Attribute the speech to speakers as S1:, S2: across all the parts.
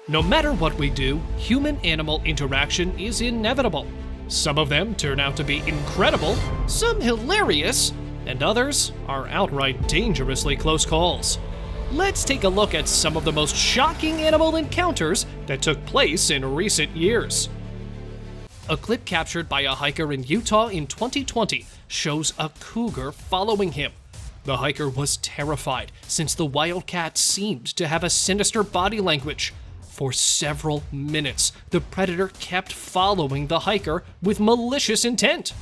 S1: No matter what we do, human-animal interaction is inevitable. Some of them turn out to be incredible, some hilarious, and others are outright dangerously close calls. Let's take a look at some of the most shocking animal encounters that took place in recent years. A clip captured by a hiker in Utah in 2020 shows a cougar following him. The hiker was terrified since the wildcat seemed to have a sinister body language. For several minutes, the predator kept following the hiker with malicious intent.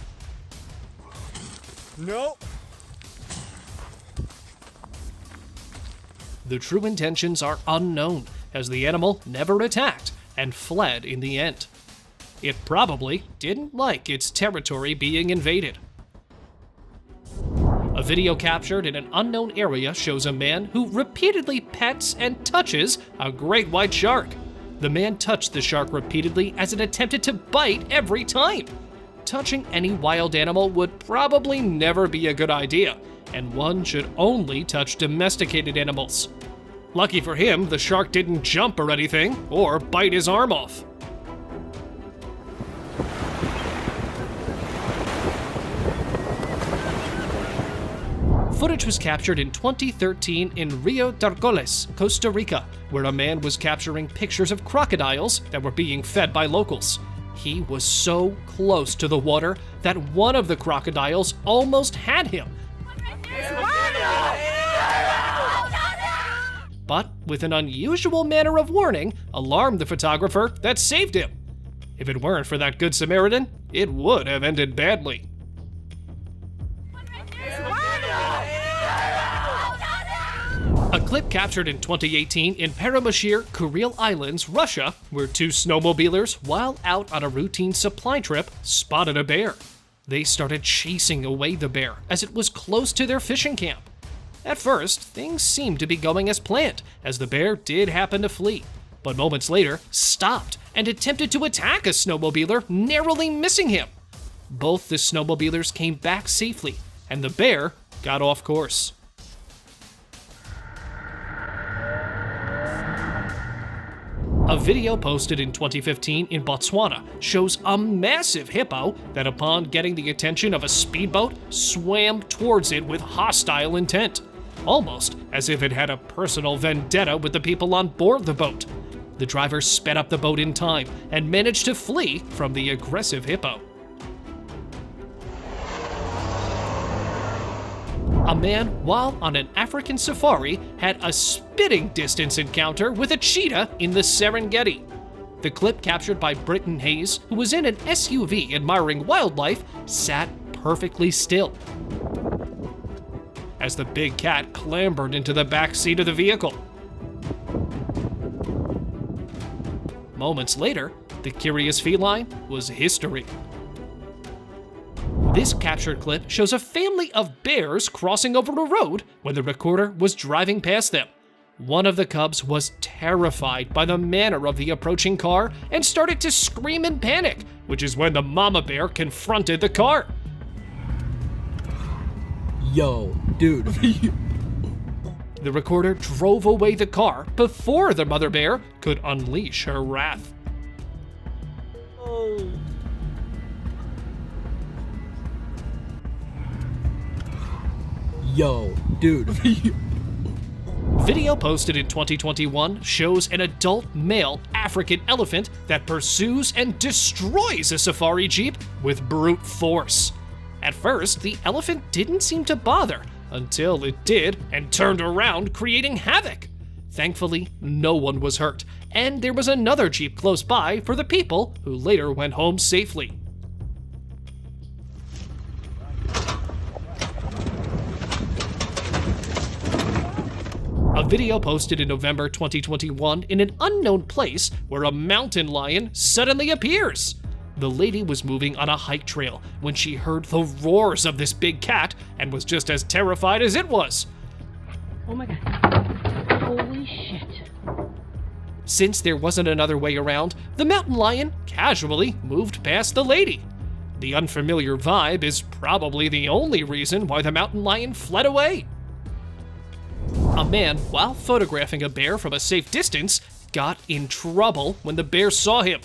S2: No.
S1: The true intentions are unknown, as the animal never attacked and fled in the end. It probably didn't like its territory being invaded. A video captured in an unknown area shows a man who repeatedly pets and touches a great white shark. The man touched the shark repeatedly as it attempted to bite every time. Touching any wild animal would probably never be a good idea, and one should only touch domesticated animals. Lucky for him, the shark didn't jump or anything, or bite his arm off. Footage was captured in 2013 in Rio Tarcoles, Costa Rica, where a man was capturing pictures of crocodiles that were being fed by locals. He was so close to the water that one of the crocodiles almost had him. But with an unusual manner of warning, alarmed the photographer that saved him. If it weren't for that Good Samaritan, it would have ended badly. A clip captured in 2018 in Paramushir, Kuril Islands, Russia, where two snowmobilers, while out on a routine supply trip, spotted a bear. They started chasing away the bear as it was close to their fishing camp. At first, things seemed to be going as planned, as the bear did happen to flee, but moments later stopped and attempted to attack a snowmobiler, narrowly missing him. Both the snowmobilers came back safely, and the bear got off course. A video posted in 2015 in Botswana shows a massive hippo that, upon getting the attention of a speedboat, swam towards it with hostile intent, almost as if it had a personal vendetta with the people on board the boat. The driver sped up the boat in time and managed to flee from the aggressive hippo. A man, while on an African safari, had a spitting distance encounter with a cheetah in the Serengeti. The clip, captured by Britton Hayes, who was in an SUV admiring wildlife, sat perfectly still as the big cat clambered into the back seat of the vehicle. Moments later, the curious feline was history. This captured clip shows a family of bears crossing over a road when the recorder was driving past them. One of the cubs was terrified by the manner of the approaching car and started to scream in panic, which is when the mama bear confronted the car.
S2: Yo, dude.
S1: The recorder drove away the car before the mother bear could unleash her wrath.
S2: Oh. Yo, dude.
S1: Video posted in 2021 shows an adult male African elephant that pursues and destroys a safari jeep with brute force. At first, the elephant didn't seem to bother until it did and turned around, creating havoc. Thankfully, no one was hurt, and there was another jeep close by for the people who later went home safely. A video posted in November 2021 in an unknown place where a mountain lion suddenly appears. The lady was moving on a hike trail when she heard the roars of this big cat and was just as terrified as it was.
S3: Oh my god. Holy shit.
S1: Since there wasn't another way around, the mountain lion casually moved past the lady. The unfamiliar vibe is probably the only reason why the mountain lion fled away. A man, while photographing a bear from a safe distance, got in trouble when the bear saw him.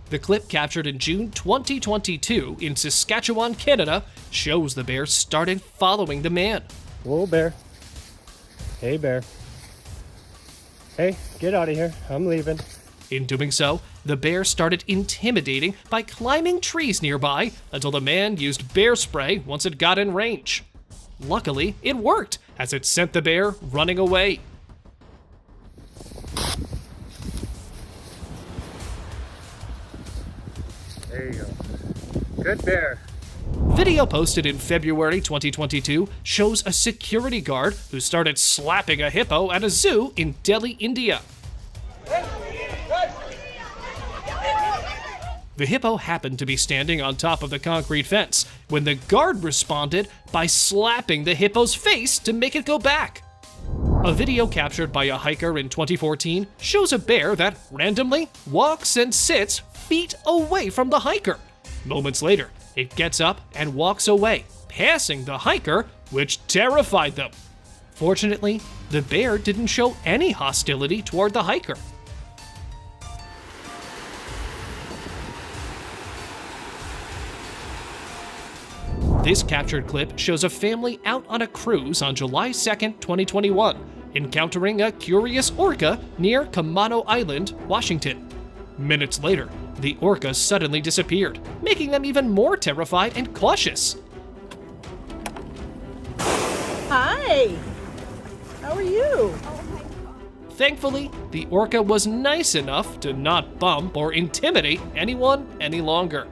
S1: The clip captured in June 2022 in Saskatchewan, Canada, shows the bear started following the man.
S4: Whoa, bear. Hey, bear. Hey, get out of here. I'm leaving.
S1: In doing so, the bear started intimidating by climbing trees nearby until the man used bear spray once it got in range. Luckily, it worked, as it sent the bear running away.
S4: There you go. Good bear.
S1: Video posted in February 2022 shows a security guard who started slapping a hippo at a zoo in Delhi, India. The hippo happened to be standing on top of the concrete fence when the guard responded by slapping the hippo's face to make it go back. A video captured by a hiker in 2014 shows a bear that randomly walks and sits feet away from the hiker. Moments later, it gets up and walks away, passing the hiker, which terrified them. Fortunately, the bear didn't show any hostility toward the hiker. This captured clip shows a family out on a cruise on July 2nd, 2021, encountering a curious orca near Camano Island, Washington. Minutes later, the orca suddenly disappeared, making them even more terrified and cautious.
S5: Hi! How are you?
S1: Thankfully, the orca was nice enough to not bump or intimidate anyone any longer.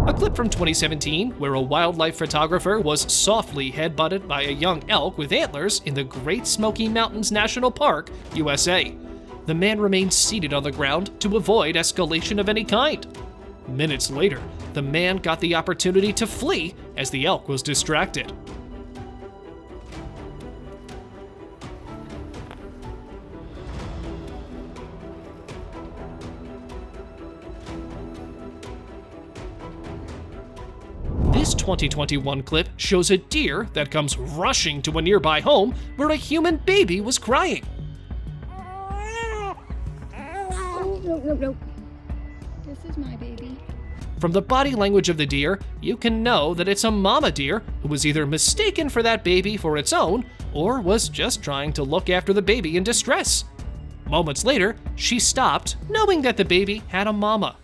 S1: A clip from 2017 where a wildlife photographer was softly headbutted by a young elk with antlers in the Great Smoky Mountains National Park, USA. The man remained seated on the ground to avoid escalation of any kind. Minutes later, the man got the opportunity to flee as the elk was distracted. This 2021 clip shows a deer that comes rushing to a nearby home where a human baby was crying.
S6: No. This is my baby.
S1: From the body language of the deer, you can know that it's a mama deer who was either mistaken for that baby for its own or was just trying to look after the baby in distress. Moments later, she stopped, knowing that the baby had a mama.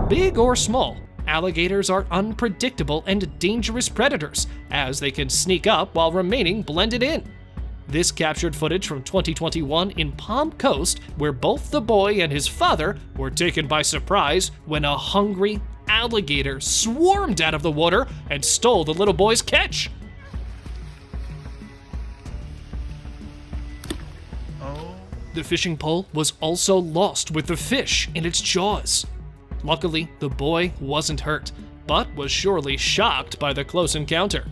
S1: Big or small, alligators are unpredictable and dangerous predators, as they can sneak up while remaining blended in. This captured footage from 2021 in Palm Coast, where both the boy and his father were taken by surprise when a hungry alligator swarmed out of the water and stole the little boy's catch. The fishing pole was also lost with the fish in its jaws. Luckily, the boy wasn't hurt, but was surely shocked by the close encounter.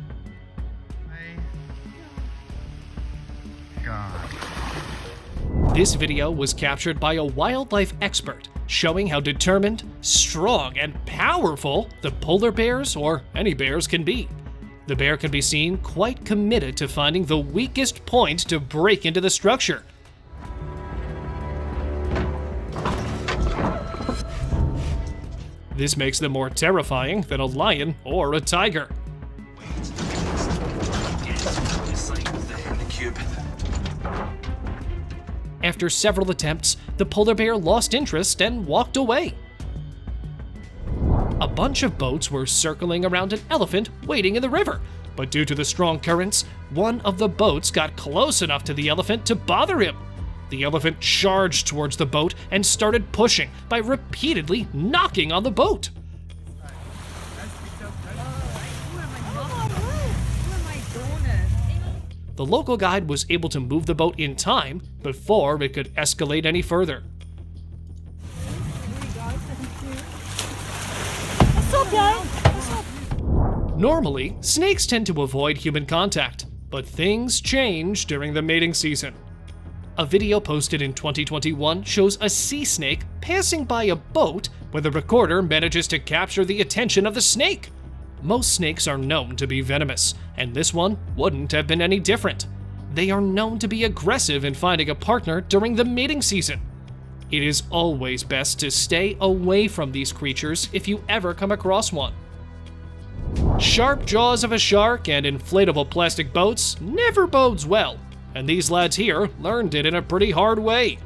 S1: This video was captured by a wildlife expert, showing how determined, strong, and powerful the polar bears or any bears can be. The bear can be seen quite committed to finding the weakest point to break into the structure. This makes them more terrifying than a lion or a tiger. After several attempts, the polar bear lost interest and walked away. A bunch of boats were circling around an elephant waiting in the river, but due to the strong currents, one of the boats got close enough to the elephant to bother him. The elephant charged towards the boat and started pushing by repeatedly knocking on the boat. The local guide was able to move the boat in time before it could escalate any further.
S5: What's up, guys? What's up?
S1: Normally, snakes tend to avoid human contact, but things change during the mating season. A video posted in 2021 shows a sea snake passing by a boat where the recorder manages to capture the attention of the snake. Most snakes are known to be venomous, and this one wouldn't have been any different. They are known to be aggressive in finding a partner during the mating season. It is always best to stay away from these creatures if you ever come across one. Sharp jaws of a shark and inflatable plastic boats never bodes well, and these lads here learned it in a pretty hard way.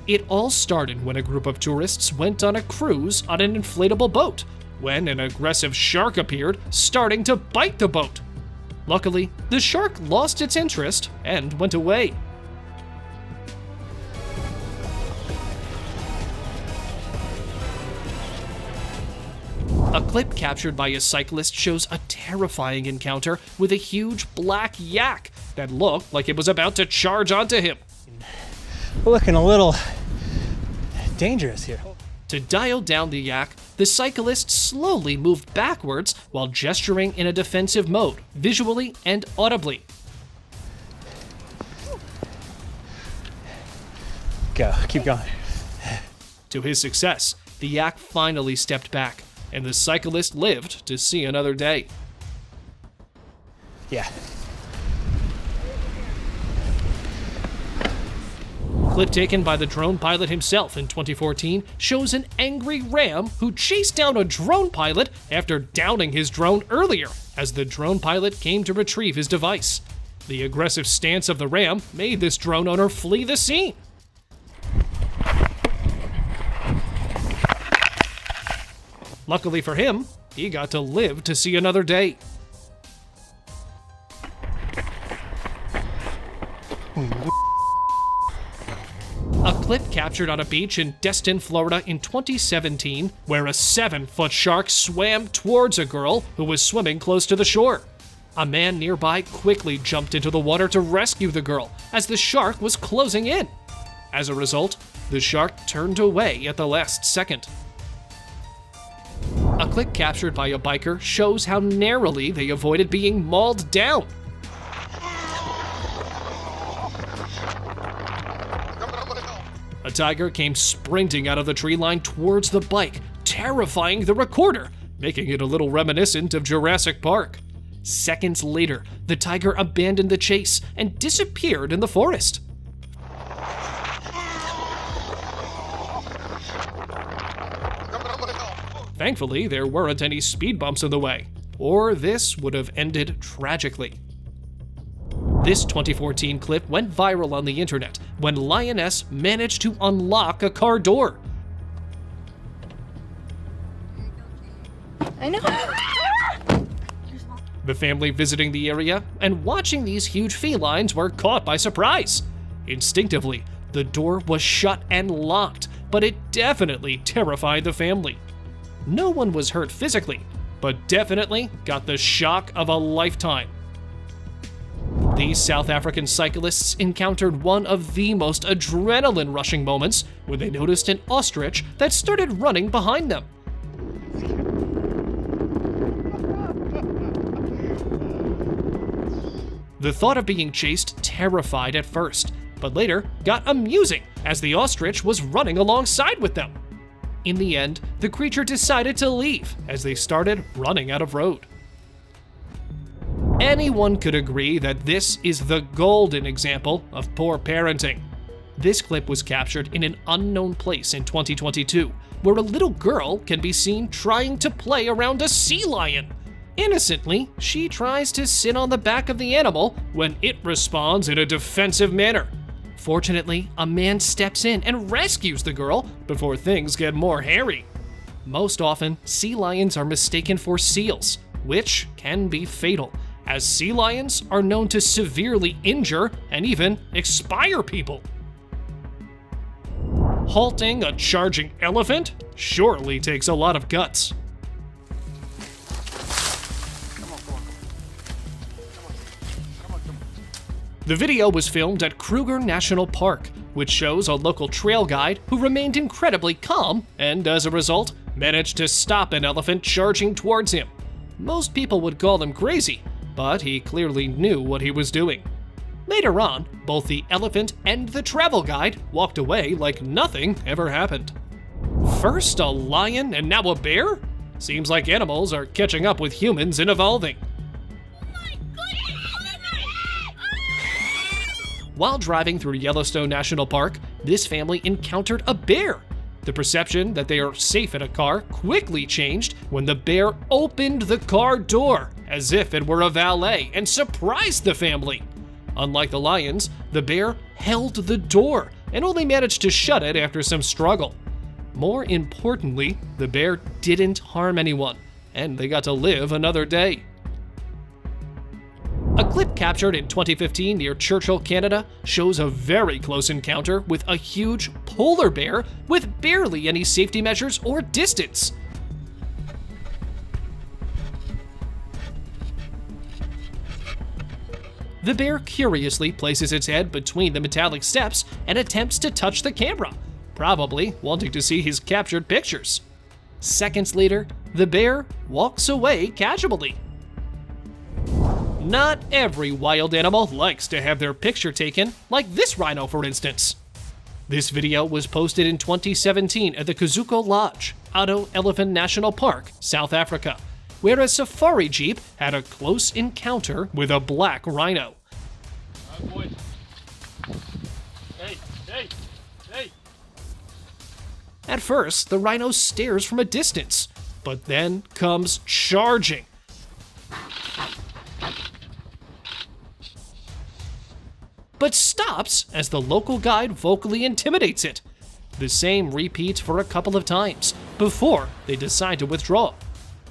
S1: It all started when a group of tourists went on a cruise on an inflatable boat, when an aggressive shark appeared, starting to bite the boat. Luckily, the shark lost its interest and went away. A clip captured by a cyclist shows a terrifying encounter with a huge black yak that looked like it was about to charge onto him.
S2: We're looking a little dangerous here.
S1: To dial down the yak, the cyclist slowly moved backwards while gesturing in a defensive mode, visually and audibly.
S2: Go, keep going.
S1: To his success, the yak finally stepped back, and the cyclist lived to see another day.
S2: Yeah.
S1: Clip taken by the drone pilot himself in 2014 shows an angry ram who chased down a drone pilot after downing his drone earlier, as the drone pilot came to retrieve his device. The aggressive stance of the ram made this drone owner flee the scene. Luckily for him, he got to live to see another day. A clip captured on a beach in Destin, Florida in 2017, where a 7-foot shark swam towards a girl who was swimming close to the shore. A man nearby quickly jumped into the water to rescue the girl as the shark was closing in. As a result, the shark turned away at the last second. A clip captured by a biker shows how narrowly they avoided being mauled down. A tiger came sprinting out of the tree line towards the bike, terrifying the recorder, making it a little reminiscent of Jurassic Park. Seconds later, the tiger abandoned the chase and disappeared in the forest. Thankfully, there weren't any speed bumps in the way, or this would have ended tragically. This 2014 clip went viral on the internet when lioness managed to unlock a car door.
S6: I know.
S1: The family visiting the area and watching these huge felines were caught by surprise. Instinctively, the door was shut and locked, but it definitely terrified the family. No one was hurt physically, but definitely got the shock of a lifetime. These South African cyclists encountered one of the most adrenaline-rushing moments when they noticed an ostrich that started running behind them. The thought of being chased terrified at first, but later got amusing as the ostrich was running alongside with them. In the end, the creature decided to leave as they started running out of road. Anyone could agree that this is the golden example of poor parenting. This clip was captured in an unknown place in 2022, where a little girl can be seen trying to play around a sea lion. Innocently, she tries to sit on the back of the animal when it responds in a defensive manner. Fortunately, a man steps in and rescues the girl before things get more hairy. Most often, sea lions are mistaken for seals, which can be fatal, as sea lions are known to severely injure and even expire people. Halting a charging elephant surely takes a lot of guts. The video was filmed at Kruger National Park, which shows a local trail guide who remained incredibly calm and, as a result, managed to stop an elephant charging towards him. Most people would call him crazy, but he clearly knew what he was doing. Later on, both the elephant and the travel guide walked away like nothing ever happened. First a lion and now a bear? Seems like animals are catching up with humans in evolving. While driving through Yellowstone National Park, this family encountered a bear. The perception that they are safe in a car quickly changed when the bear opened the car door, as if it were a valet, and surprised the family. Unlike the lions, the bear held the door and only managed to shut it after some struggle. More importantly, the bear didn't harm anyone, and they got to live another day. A clip captured in 2015 near Churchill, Canada, shows a very close encounter with a huge polar bear with barely any safety measures or distance. The bear curiously places its head between the metallic steps and attempts to touch the camera, probably wanting to see his captured pictures. Seconds later, the bear walks away casually. Not every wild animal likes to have their picture taken, like this rhino for instance. This video was posted in 2017 at the Kazuko Lodge, Addo Elephant National Park, South Africa, where a safari jeep had a close encounter with a black rhino. At first, the rhino stares from a distance, but then comes charging. But stops as the local guide vocally intimidates it. The same repeats for a couple of times before they decide to withdraw.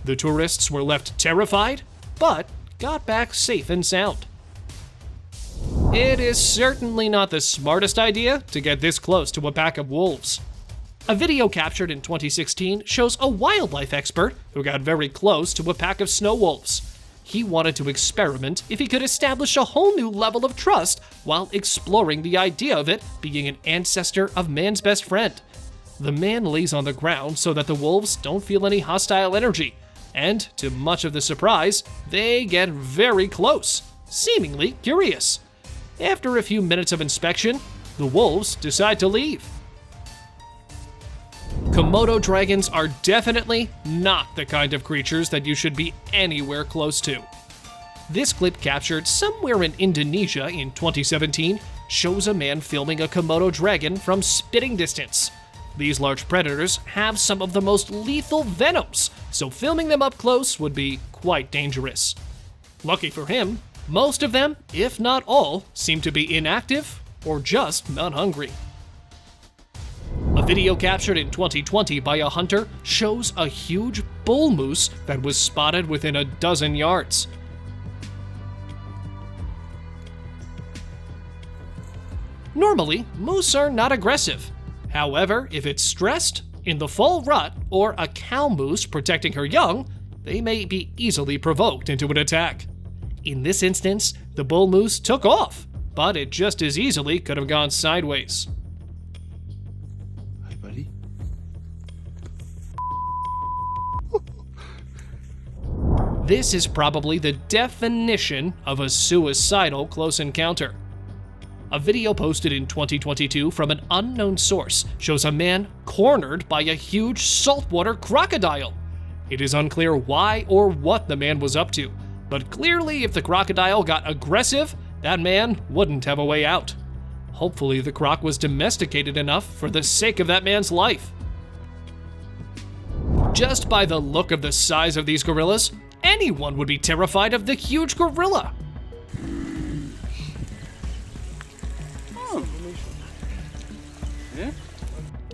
S1: The tourists were left terrified, but got back safe and sound. It is certainly not the smartest idea to get this close to a pack of wolves. A video captured in 2016 shows a wildlife expert who got very close to a pack of snow wolves. He wanted to experiment if he could establish a whole new level of trust while exploring the idea of it being an ancestor of man's best friend. The man lays on the ground so that the wolves don't feel any hostile energy, and to much of the surprise, they get very close, seemingly curious. After a few minutes of inspection, the wolves decide to leave. Komodo dragons are definitely not the kind of creatures that you should be anywhere close to. This clip captured somewhere in Indonesia in 2017 shows a man filming a Komodo dragon from spitting distance. These large predators have some of the most lethal venoms, so filming them up close would be quite dangerous. Lucky for him, most of them, if not all, seem to be inactive or just not hungry. A video captured in 2020 by a hunter shows a huge bull moose that was spotted within a dozen yards. Normally, moose are not aggressive. However, if it's stressed, in the fall rut, or a cow moose protecting her young, they may be easily provoked into an attack. In this instance, the bull moose took off, but it just as easily could have gone sideways.
S7: Hi, buddy.
S1: This is probably the definition of a suicidal close encounter. A video posted in 2022 from an unknown source shows a man cornered by a huge saltwater crocodile. It is unclear why or what the man was up to, but clearly if the crocodile got aggressive, that man wouldn't have a way out. Hopefully the croc was domesticated enough for the sake of that man's life. Just by the look of the size of these gorillas, anyone would be terrified of the huge gorilla.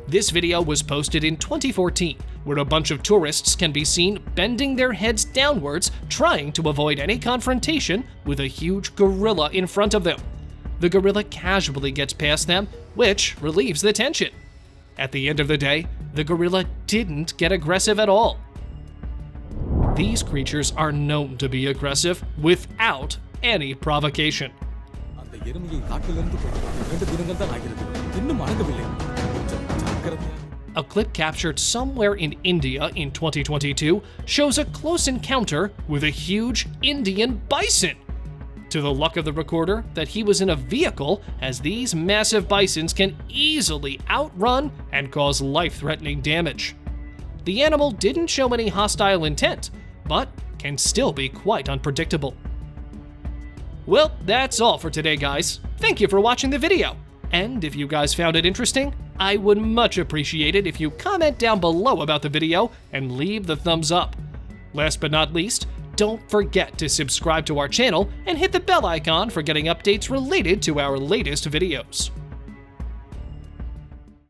S1: This video was posted in 2014, where a bunch of tourists can be seen bending their heads downwards, trying to avoid any confrontation with a huge gorilla in front of them. The gorilla casually gets past them, which relieves the tension. At the end of the day, the gorilla didn't get aggressive at all. These creatures are known to be aggressive without any provocation. A clip captured somewhere in India in 2022 shows a close encounter with a huge Indian bison. to the luck of the recorder that he was in a vehicle, as these massive bisons can easily outrun and cause life-threatening damage. The animal didn't show any hostile intent, but can still be quite unpredictable. Well, that's all for today, guys. Thank you for watching the video. And if you guys found it interesting, I would much appreciate it if you comment down below about the video and leave the thumbs up. Last but not least, don't forget to subscribe to our channel and hit the bell icon for getting updates related to our latest videos.